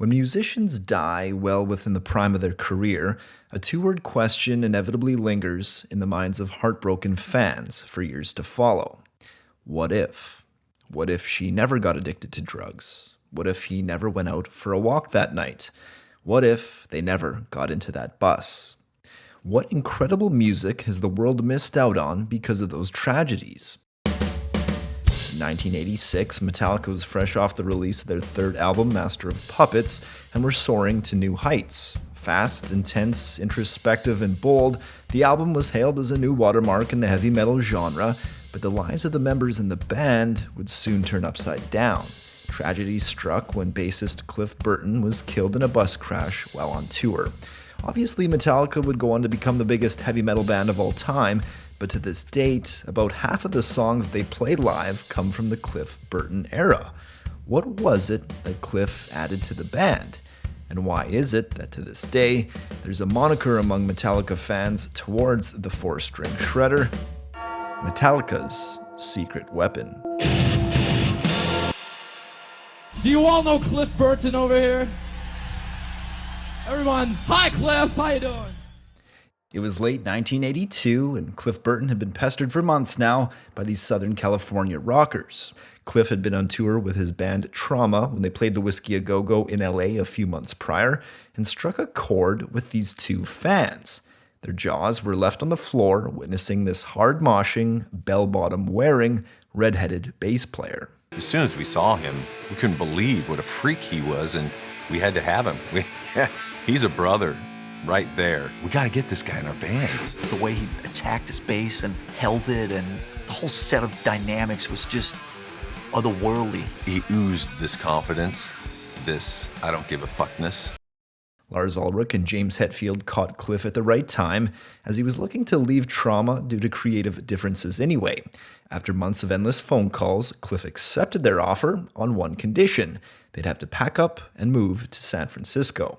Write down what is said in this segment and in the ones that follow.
When musicians die well within the prime of their career, a two-word question inevitably lingers in the minds of heartbroken fans for years to follow. What if? What if she never got addicted to drugs? What if he never went out for a walk that night? What if they never got into that bus? What incredible music has the world missed out on because of those tragedies? In 1986, Metallica was fresh off the release of their third album, Master of Puppets, and were soaring to new heights. Fast, intense, introspective, and bold, the album was hailed as a new watermark in the heavy metal genre, but the lives of the members in the band would soon turn upside down. Tragedy struck when bassist Cliff Burton was killed in a bus crash while on tour. Obviously, Metallica would go on to become the biggest heavy metal band of all time, but to this date, about half of the songs they play live come from the Cliff Burton era. What was it that Cliff added to the band? And why is it that to this day, there's a moniker among Metallica fans towards the four-string shredder? Metallica's secret weapon. Do you all know Cliff Burton over here? Everyone, hi Cliff, how you doing? It was late 1982, and Cliff Burton had been pestered for months now by these Southern California rockers. Cliff had been on tour with his band Trauma when they played the Whiskey A Go-Go in LA a few months prior, and struck a chord with these two fans. Their jaws were left on the floor, witnessing this hard-moshing, bell-bottom wearing, red-headed bass player. As soon as we saw him, we couldn't believe what a freak he was, and we had to have him. He's a brother. Right there. We gotta get this guy in our band. The way he attacked his bass and held it, and the whole set of dynamics was just otherworldly. He oozed this confidence, this I don't give a fuckness. Lars Ulrich and James Hetfield caught Cliff at the right time, as he was looking to leave Trauma due to creative differences anyway. After months of endless phone calls, Cliff accepted their offer on one condition: they'd have to pack up and move to San Francisco.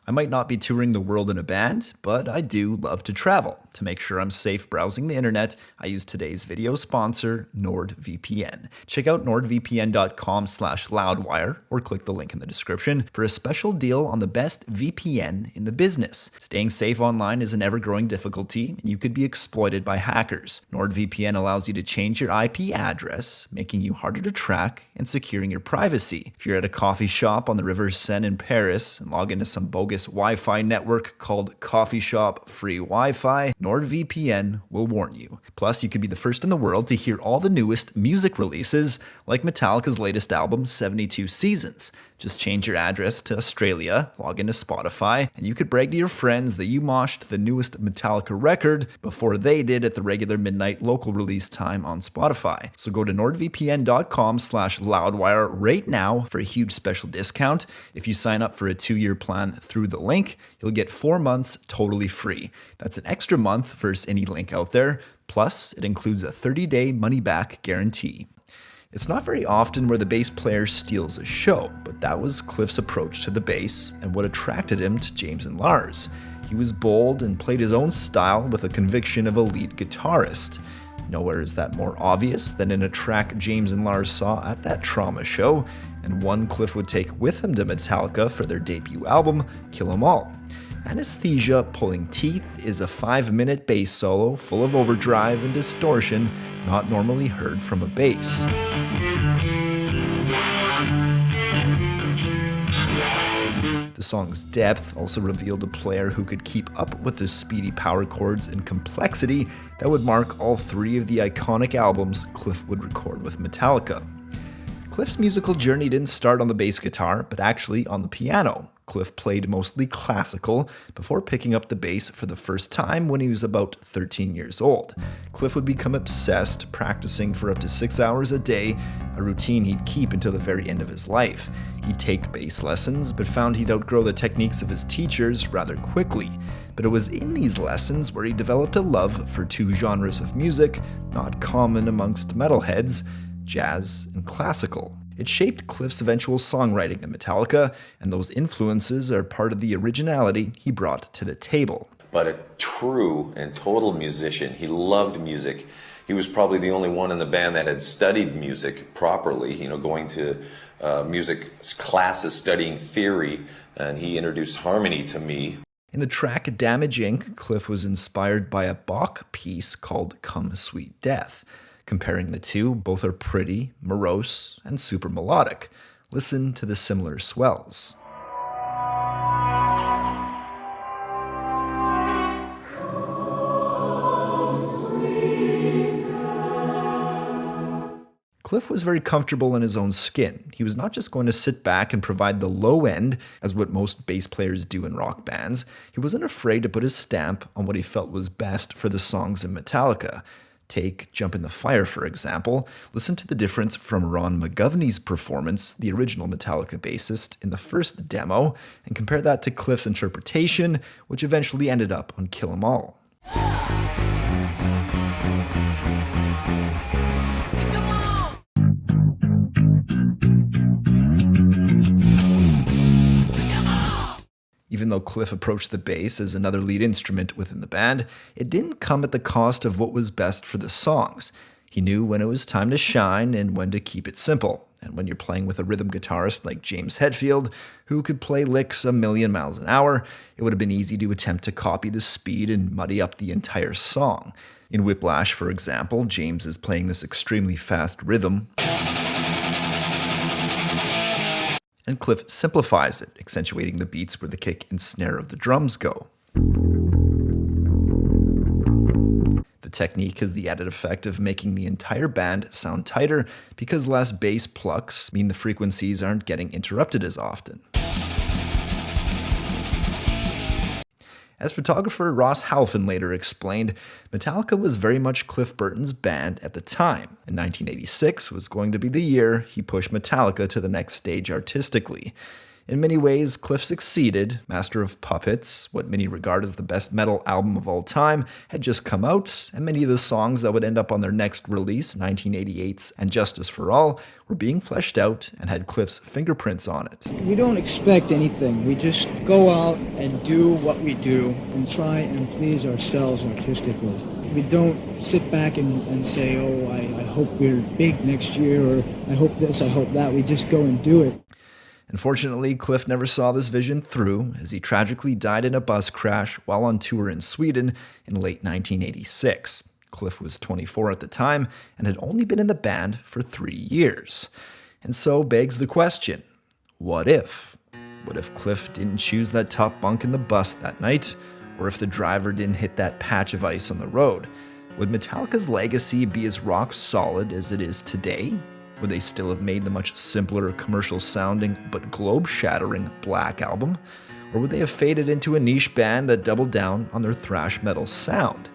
I might not be touring the world in a band, but I do love to travel. To make sure I'm safe browsing the internet, I use today's video sponsor, NordVPN. Check out nordvpn.com/loudwire or click the link in the description for a special deal on the best VPN in the business. Staying safe online is an ever-growing difficulty, and you could be exploited by hackers. NordVPN allows you to change your IP address, making you harder to track and securing your privacy. If you're at a coffee shop on the River Seine in Paris and log into some bogus Wi-Fi network called Coffee Shop Free Wi-Fi, NordVPN will warn you. Plus, you could be the first in the world to hear all the newest music releases, like Metallica's latest album, 72 Seasons. Just change your address to Australia, log into Spotify, and you could brag to your friends that you moshed the newest Metallica record before they did at the regular midnight local release time on Spotify. So go to nordvpn.com/loudwire right now for a huge special discount. If you sign up for a 2-year plan through the link, you'll get 4 months totally free. That's an extra month versus any link out there. Plus, it includes a 30-day money-back guarantee. It's not very often where the bass player steals a show, but that was Cliff's approach to the bass and what attracted him to James and Lars. He was bold and played his own style with a conviction of a lead guitarist. Nowhere is that more obvious than in a track James and Lars saw at that Trauma show, and one Cliff would take with him to Metallica for their debut album, Kill 'Em All. Anesthesia Pulling Teeth is a 5-minute bass solo full of overdrive and distortion not normally heard from a bass. The song's depth also revealed a player who could keep up with the speedy power chords and complexity that would mark all 3 of the iconic albums Cliff would record with Metallica. Cliff's musical journey didn't start on the bass guitar, but actually on the piano. Cliff played mostly classical before picking up the bass for the first time when he was about 13 years old. Cliff would become obsessed, practicing for up to 6 hours a day, a routine he'd keep until the very end of his life. He'd take bass lessons, but found he'd outgrow the techniques of his teachers rather quickly. But it was in these lessons where he developed a love for 2 genres of music not common amongst metalheads: jazz and classical. It shaped Cliff's eventual songwriting in Metallica, and those influences are part of the originality he brought to the table. But a true and total musician. He loved music. he was probably the only one in the band that had studied music properly, you know, going to music classes, studying theory, and he introduced harmony to me. In the track Damage Inc., Cliff was inspired by a Bach piece called Come Sweet Death. Comparing the two, both are pretty, morose, and super melodic. Listen to the similar swells. Cliff was very comfortable in his own skin. He was not just going to sit back and provide the low end, as what most bass players do in rock bands. He wasn't afraid to put his stamp on what he felt was best for the songs in Metallica. Take Jump in the Fire, for example. Listen to the difference from Ron McGovney's performance, the original Metallica bassist, in the first demo, and compare that to Cliff's interpretation, which eventually ended up on Kill 'Em All. Even though Cliff approached the bass as another lead instrument within the band, it didn't come at the cost of what was best for the songs. He knew when it was time to shine and when to keep it simple. And when you're playing with a rhythm guitarist like James Hetfield, who could play licks a million miles an hour, it would have been easy to attempt to copy the speed and muddy up the entire song. In Whiplash, for example, James is playing this extremely fast rhythm, and Cliff simplifies it, accentuating the beats where the kick and snare of the drums go. The technique has the added effect of making the entire band sound tighter because less bass plucks mean the frequencies aren't getting interrupted as often. As photographer Ross Halfin later explained, Metallica was very much Cliff Burton's band at the time, and 1986 was going to be the year he pushed Metallica to the next stage artistically. In many ways, Cliff succeeded. Master of Puppets, what many regard as the best metal album of all time, had just come out, and many of the songs that would end up on their next release, 1988's And Justice for All, were being fleshed out and had Cliff's fingerprints on it. We don't expect anything. We just go out and do what we do and try and please ourselves artistically. We don't sit back and say, oh, I hope we're big next year, or I hope this, I hope that. We just go and do it. Unfortunately, Cliff never saw this vision through, as he tragically died in a bus crash while on tour in Sweden in late 1986. Cliff was 24 at the time and had only been in the band for 3 years. And so begs the question, what if? What if Cliff didn't choose that top bunk in the bus that night? Or if the driver didn't hit that patch of ice on the road? Would Metallica's legacy be as rock solid as it is today? Would they still have made the much simpler, commercial-sounding, but globe-shattering Black Album? Or would they have faded into a niche band that doubled down on their thrash metal sound?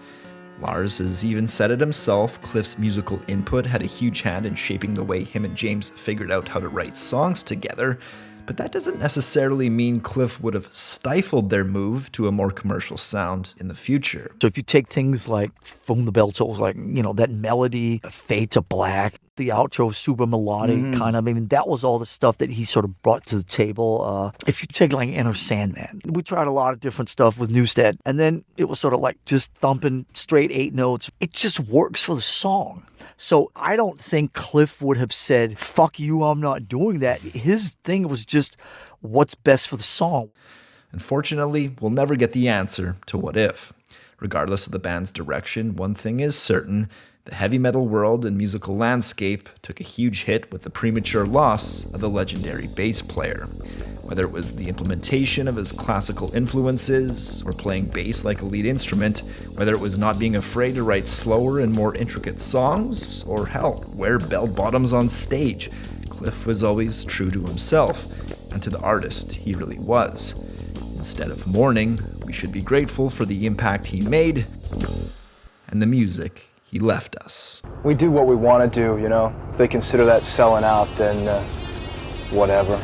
Lars has even said it himself, Cliff's musical input had a huge hand in shaping the way him and James figured out how to write songs together, but that doesn't necessarily mean Cliff would have stifled their move to a more commercial sound in the future. So if you take things like From the Bell Tolls, like, you know, that melody, Fade to Black, the outro, super melodic kind of, I mean, that was all the stuff that he sort of brought to the table. If you take like Enter Sandman, we tried a lot of different stuff with Newstead, and then it was sort of like just thumping straight 8 notes. It just works for the song. So I don't think Cliff would have said, fuck you, I'm not doing that. His thing was just what's best for the song. Unfortunately, we'll never get the answer to what if. Regardless of the band's direction, one thing is certain: the heavy metal world and musical landscape took a huge hit with the premature loss of the legendary bass player. Whether it was the implementation of his classical influences, or playing bass like a lead instrument, whether it was not being afraid to write slower and more intricate songs, or hell, wear bell-bottoms on stage, Cliff was always true to himself, and to the artist he really was. Instead of mourning, we should be grateful for the impact he made, and the music he left us. We do what we want to do, you know. If they consider that selling out, then whatever.